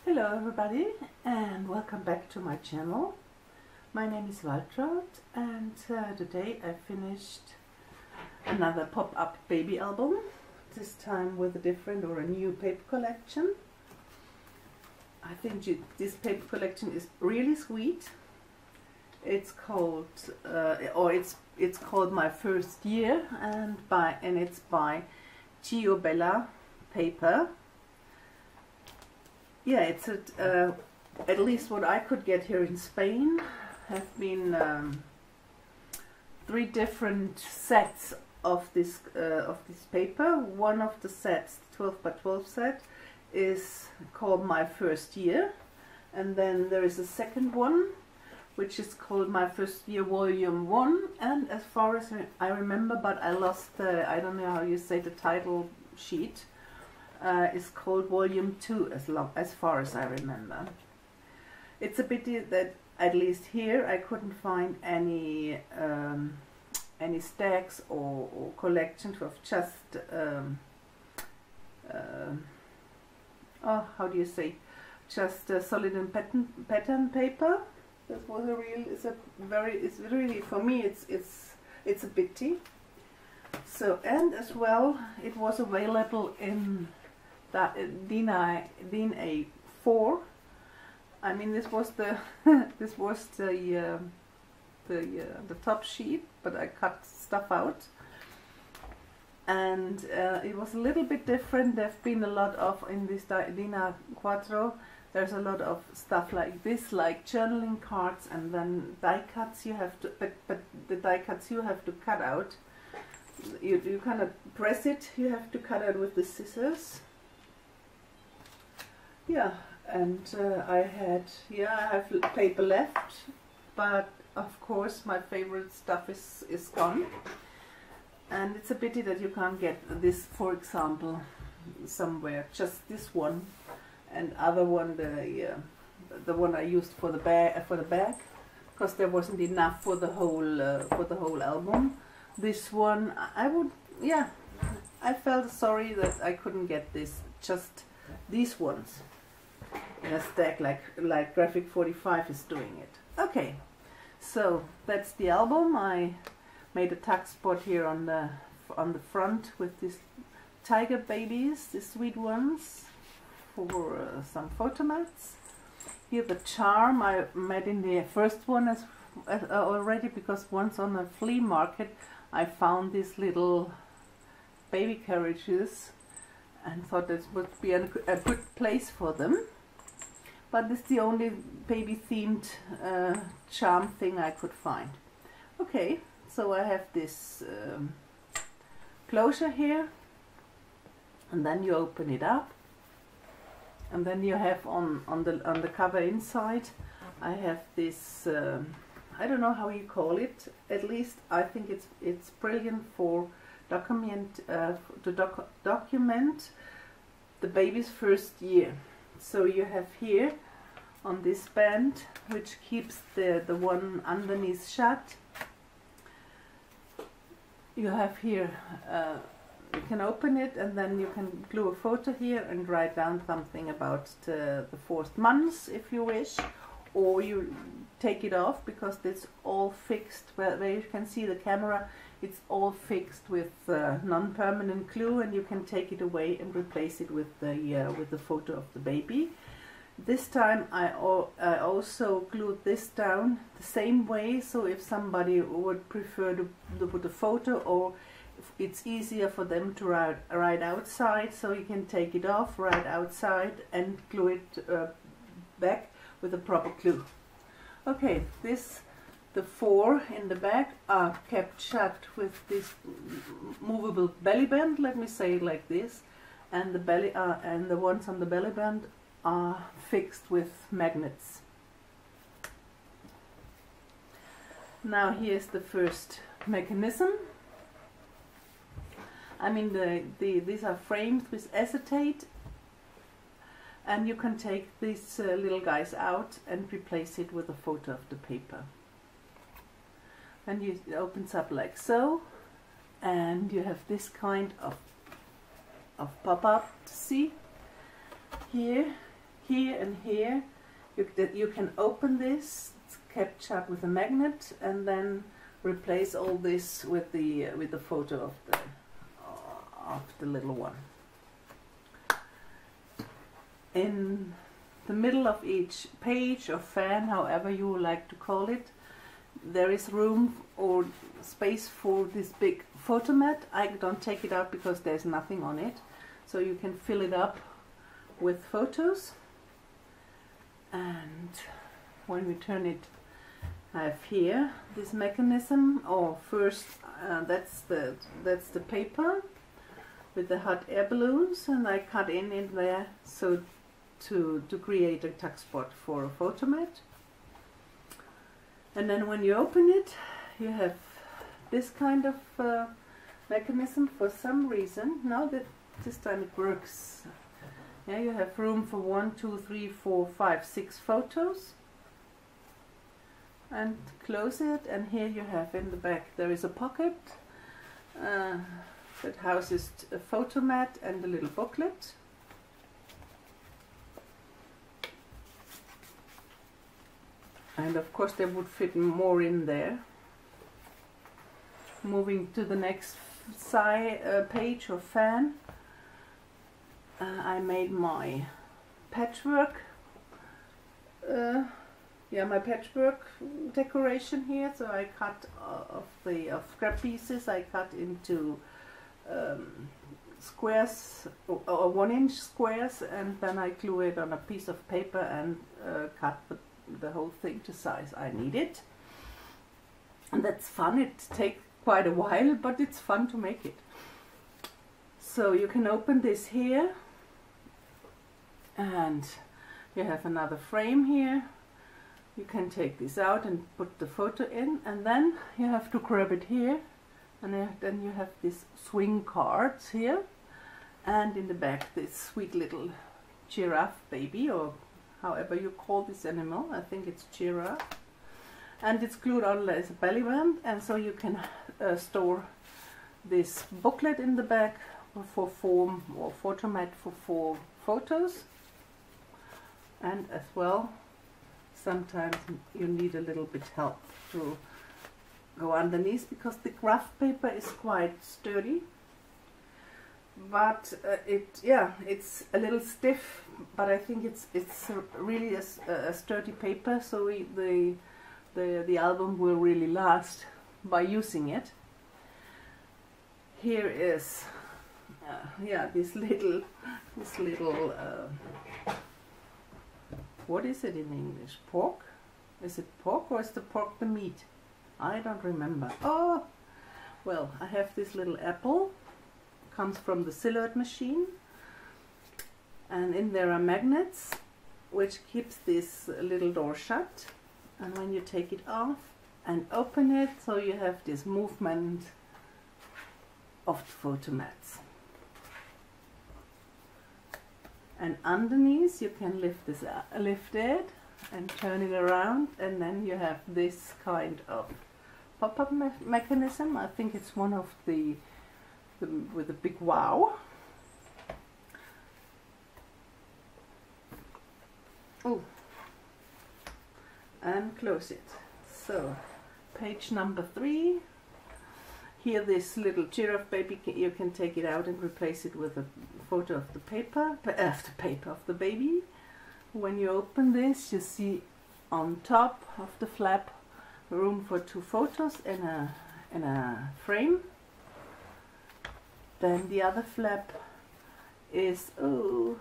Hello everybody and welcome back to my channel. My name is Waltraud and today I finished another pop-up baby album, this time with a different or a new paper collection. I think this paper collection is really sweet. It's called it's called My First Year and it's by Ciabellapapers. Yeah, it's at least what I could get here in Spain have been 3 different sets of this paper. One of the sets, 12 by 12 set, is called My First Year, and then there is a second one which is called My First Year Volume 1, and as far as I remember, but I lost the, I don't know how you say the title sheet, is called Volume 2 as far as I remember. It's a pity that at least here I couldn't find any stacks or collections of just how do you say, just solid and pattern paper. That was a real, it's really, for me it's a pity. So, and as well it was available in that DIN A4. I mean, this was the this was the top sheet, but I cut stuff out, and it was a little bit different. There've been a lot of, in this DIN A4, there's a lot of stuff like this, like journaling cards, and then die cuts you have to, but the die cuts you have to cut out. You kind of press it, you have to cut out with the scissors. Yeah, and I have paper left, but of course my favorite stuff is gone, and it's a pity that you can't get this, for example, somewhere. Just this one, and other one, the one I used for the bag, because there wasn't enough for the whole album. This one I felt sorry that I couldn't get this, just these ones in a stack like Graphic 45 is doing it. Okay, so that's the album. I made a tuck spot here on the front with these tiger babies, these sweet ones, for some photo mats. Here the charm I made in the first one as already, because once on a flea market I found these little baby carriages and thought this would be a good place for them. But this is the only baby themed charm thing I could find. Okay, so I have this closure here, and then you open it up, and then you have on the cover inside I have this I don't know how you call it. At least I think it's brilliant for document the baby's first year. So you have here on this band, which keeps the one underneath shut, you have here, you can open it and then you can glue a photo here and write down something about the 4th month if you wish, or you take it off because it's all fixed. Where you can see the camera, it's all fixed with non-permanent glue, and you can take it away and replace it with the photo of the baby. This time I also glued this down the same way, so if somebody would prefer to put a photo, or if it's easier for them to write outside, so you can take it off, write outside, and glue it back with a proper glue. Okay, the 4 in the back are kept shut with this movable belly band, let me say it like this, and the ones on the belly band are fixed with magnets. Now here's the first mechanism. I mean, these are framed with acetate, and you can take these little guys out and replace it with a photo of the paper. And it opens up like so, and you have this kind of pop-up. See here here and here you can open this. It's kept shut with a magnet, and then replace all this with the photo of the little one. In the middle of each page or fan, however you like to call it, there is room or space for this big photo mat. I don't take it out because there's nothing on it, so you can fill it up with photos. And when we turn it, I have here this mechanism, or first that's the paper with the hot air balloons, and I cut in there so to create a tuck spot for a photo mat. And then when you open it, you have this kind of mechanism. For some reason, now that this time it works. Yeah, you have room for 1, 2, 3, 4, 5, 6 photos. And close it, and here you have in the back there is a pocket that houses a photo mat and a little booklet. And of course there would fit more in there. Moving to the next page or fan, I made my patchwork my patchwork decoration here. So I cut of scrap pieces, I cut into squares or 1-inch squares, and then I glue it on a piece of paper and cut the whole thing to size I need it. And that's fun. It takes quite a while, but it's fun to make it. So you can open this here, and you have another frame here. You can take this out and put the photo in, and then you have to grab it here, and then you have these swing cards here, and in the back this sweet little giraffe baby, or however you call this animal. I think it's giraffe, and it's glued on as a belly band, and so you can store this booklet in the back for form or photo mat for 4 photos. And as well, sometimes you need a little bit help to go underneath, because the graph paper is quite sturdy, but it's a little stiff, but I think it's really a sturdy paper, so the album will really last by using it. Here is this little what is it in English? Pork? Is it pork, or is the pork the meat? I don't remember. Oh, well, I have this little apple. Comes from the silhouette machine, and in there are magnets which keeps this little door shut, and when you take it off and open it, so you have this movement of the photo mats. And underneath you can lift it and turn it around, and then you have this kind of pop-up mechanism. I think it's one of the with a big wow. Oh, and close it. So page number 3. Here, this little giraffe baby, you can take it out and replace it with a photo of the of the baby. When you open this, you see on top of the flap room for 2 photos in a frame. Then the other flap is a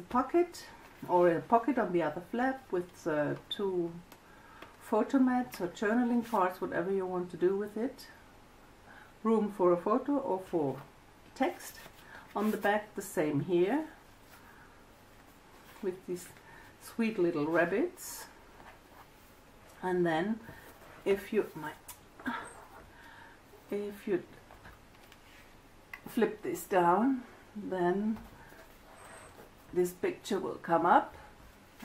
pocket, or a pocket on the other flap with 2 photo mats or journaling cards, whatever you want to do with it. Room for a photo or for text. On the back the same here, with these sweet little rabbits. And then if you flip this down, then this picture will come up,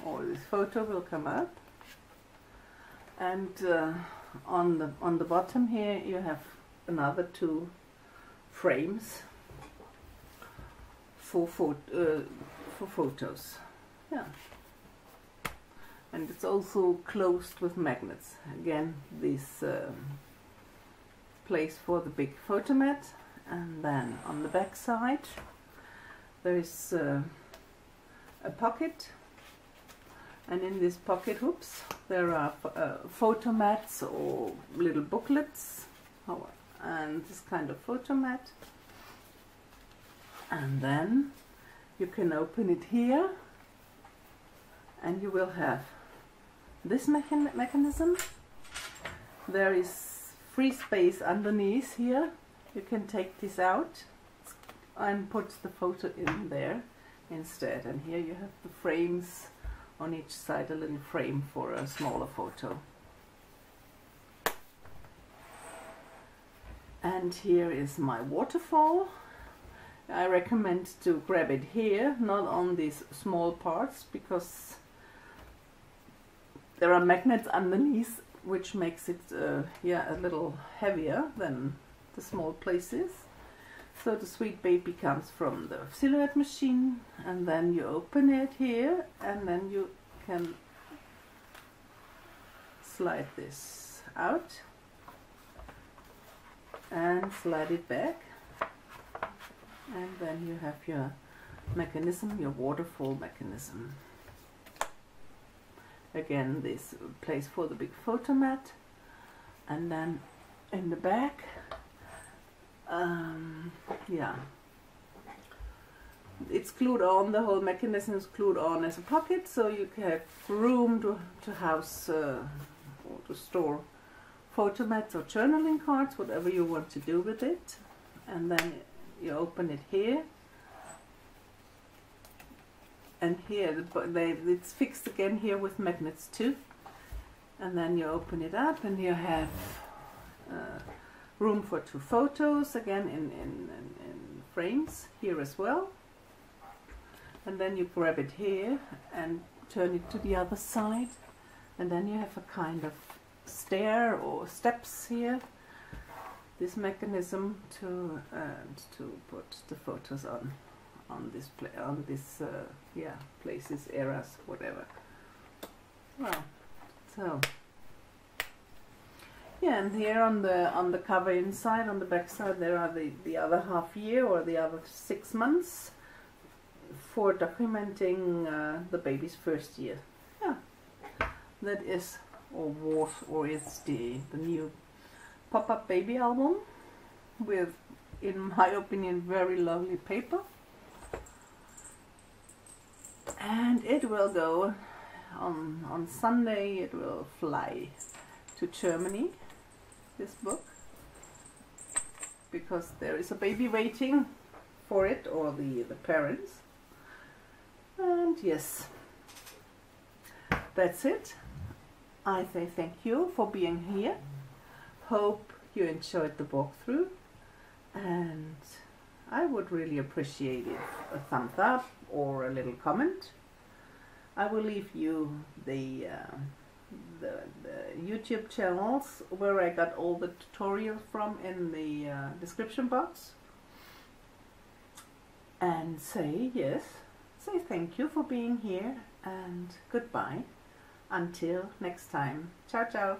or this photo will come up, and on the bottom here you have another 2 frames for photos. Yeah. And it's also closed with magnets. Again, this place for the big photomat, and then on the back side there is a pocket, and in this pocket, oops, there are photomats or little booklets, and this kind of photomat. And then you can open it here, and you will have this mechanism. There is free space underneath here. You can take this out and put the photo in there instead. And here you have the frames on each side, a little frame for a smaller photo. And here is my waterfall. I recommend to grab it here, not on these small parts, because there are magnets underneath, which makes it yeah, a little heavier than the small places. So the sweet baby comes from the silhouette machine, and then you open it here, and then you can slide this out and slide it back, and then you have your mechanism, your waterfall mechanism. Again, this place for the big photomat, and then in the back, yeah, it's glued on, the whole mechanism is glued on as a pocket, so you have room to house or to store photomats or journaling cards, whatever you want to do with it. And then you open it here, and here it's fixed again here with magnets too. And then you open it up, and you have room for 2 photos, again in frames here as well. And then you grab it here and turn it to the other side, and then you have a kind of stair or steps here, this mechanism to put the photos on this yeah, places, eras, whatever. Well, so yeah, and here on the cover inside, on the back side, there are the other half year or the other 6 months for documenting the baby's first year. Yeah, that is or was or is the new pop-up baby album with, in my opinion, very lovely paper. And it will go on Sunday. It will fly to Germany, this book, because there is a baby waiting for it, or the parents. And yes, that's it. I say thank you for being here. Hope you enjoyed the walkthrough, and I would really appreciate it, a thumbs up or a little comment. I will leave you the YouTube channels where I got all the tutorials from in the description box. And say thank you for being here, and goodbye until next time. Ciao ciao.